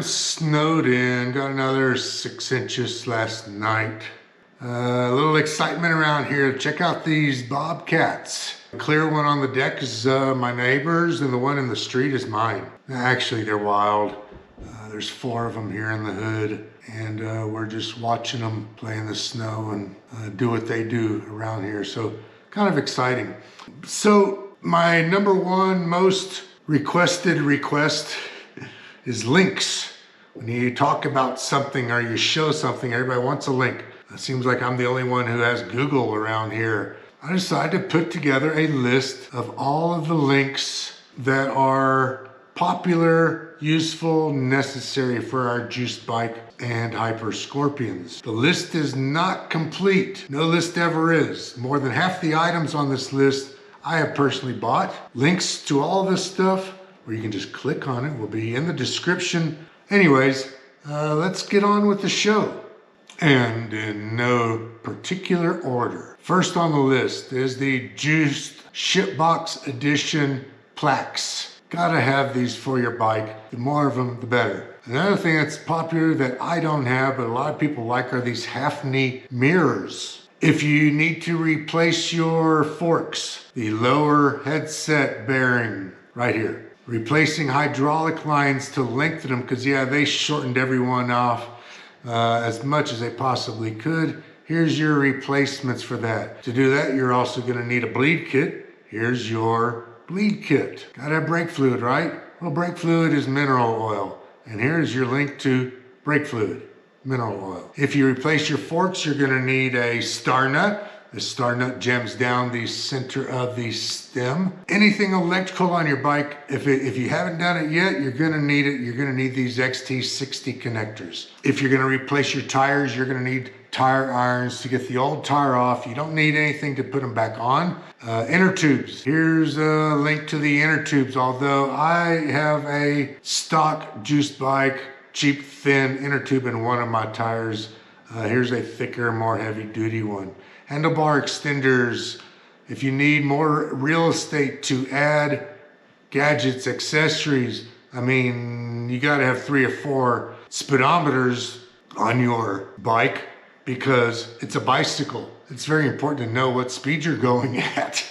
snowed in, got another 6 inches last night. A little excitement around here. Check out these bobcats. The clear one on the deck is my neighbor's, and the one in the street is mine. Actually, they're wild. There's 4 of them here in the hood, and we're just watching them play in the snow and do what they do around here. So kind of exciting. So my number one most requested request is links. When you talk about something or you show something, everybody wants a link. It seems like I'm the only one who has Google around here. I decided to put together a list of all of the links that are popular, useful, necessary for our juiced bike and HyperScorpions. The list is not complete. No list ever is. More than half the items on this list I have personally bought. Links to all this stuff, where you can just click on it, will be in the description. Anyways, let's get on with the show. And in no particular order. First on the list is the Juiced Shipbox Edition plaques. Gotta have these for your bike. The more of them, the better. Another thing that's popular that I don't have, but a lot of people like, are these half-knee mirrors. If you need to replace your forks, the lower headset bearing right here. Replacing hydraulic lines to lengthen them, because yeah, they shortened everyone off as much as they possibly could. Here's your replacements for that. To do that, you're also going to need a bleed kit. Here's your bleed kit. Gotta have brake fluid, right? Well, brake fluid is mineral oil. And here's your link to brake fluid, mineral oil. If you replace your forks, you're going to need a star nut. The star nut jams down the center of the stem. Anything electrical on your bike, if you haven't done it yet, you're gonna need it. You're gonna need these XT60 connectors. If you're gonna replace your tires, you're gonna need tire irons to get the old tire off. You don't need anything to put them back on. Inner tubes. Here's a link to the inner tubes. Although I have a stock juiced bike, cheap, thin inner tube in one of my tires. Here's a thicker, more heavy duty one. Handlebar extenders. If you need more real estate to add gadgets, accessories, I mean, you gotta have 3 or 4 speedometers on your bike because it's a bicycle. It's very important to know what speed you're going at.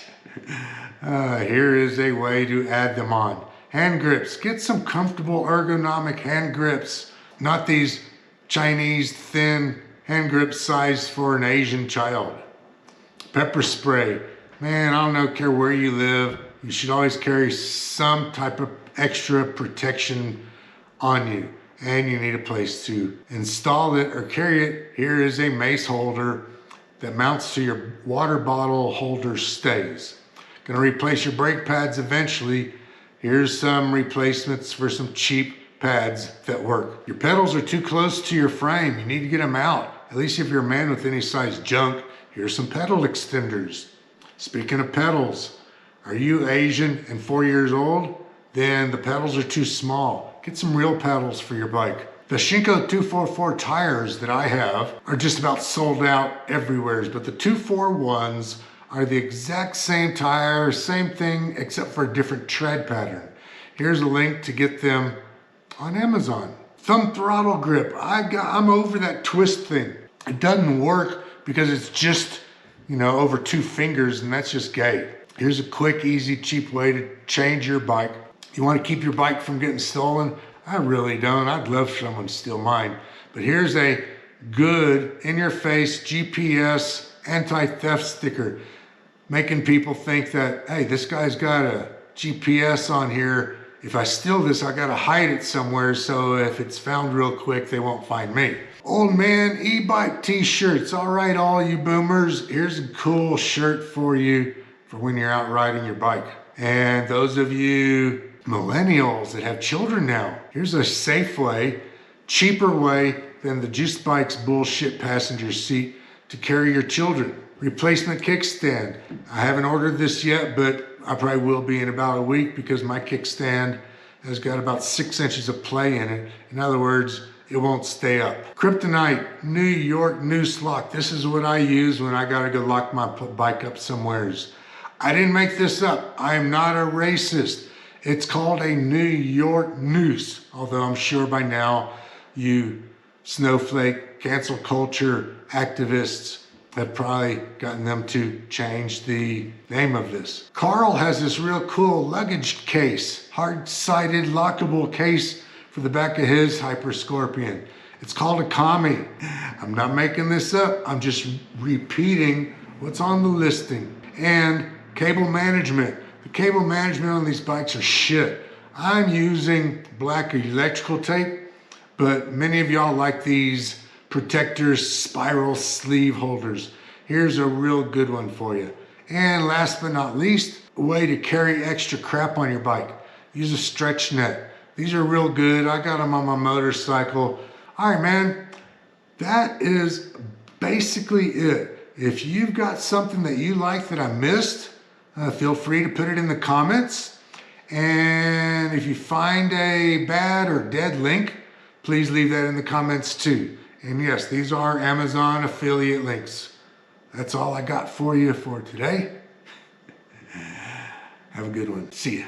Here is a way to add them on. Hand grips. Get some comfortable ergonomic hand grips, not these Chinese thin hand grip size for an Asian child. Pepper spray. Man, I don't care where you live, you should always carry some type of extra protection on you. And you need a place to install it or carry it. Here is a mace holder that mounts to your water bottle holder stays. Gonna replace your brake pads eventually. Here's some replacements for some cheap pads that work. Your pedals are too close to your frame. You need to get them out. At least if you're a man with any size junk, here's some pedal extenders. Speaking of pedals, are you Asian and 4 years old? Then the pedals are too small. Get some real pedals for your bike. The Shinko 244 tires that I have are just about sold out everywhere, but the 241s are the exact same tire, same thing, except for a different tread pattern. Here's a link to get them on Amazon. Thumb throttle grip. I'm over that twist thing. It doesn't work because it's just, over 2 fingers, and that's just gay. Here's a quick, easy, cheap way to change your bike. You want to keep your bike from getting stolen? I really don't. I'd love for someone to steal mine. But here's a good, in-your-face GPS anti-theft sticker, making people think that, hey, this guy's got a GPS on here. If I steal this, I gotta hide it somewhere, so if it's found real quick, they won't find me. Old man e-bike t-shirts. All right, all you boomers, here's a cool shirt for you for when you're out riding your bike. And those of you millennials that have children now, here's a safe way, cheaper way than the Juiced Bike's bullshit passenger seat to carry your children. Replacement kickstand. I haven't ordered this yet, but I probably will be in about a week because my kickstand has got about 6 inches of play in it. In other words, it won't stay up. Kryptonite, New York noose lock. This is what I use when I gotta go lock my bike up somewheres. I didn't make this up. I am not a racist. It's called a New York noose, although I'm sure by now you snowflake, cancel culture activists have probably gotten them to change the name of this. Carl has this real cool luggage case, hard-sided lockable case for the back of his HyperScorpion. It's called a Kami. I'm not making this up. I'm just repeating what's on the listing. And cable management. The cable management on these bikes are shit. I'm using black electrical tape, but many of y'all like these protectors, spiral sleeve holders. Here's a real good one for you. And last but not least, a way to carry extra crap on your bike. Use a stretch net. These are real good. I got them on my motorcycle. All right, man, that is basically it. If you've got something that you like that I missed, feel free to put it in the comments. And if you find a bad or dead link, please leave that in the comments too. And yes, these are Amazon affiliate links. That's all I got for you for today. Have a good one. See ya.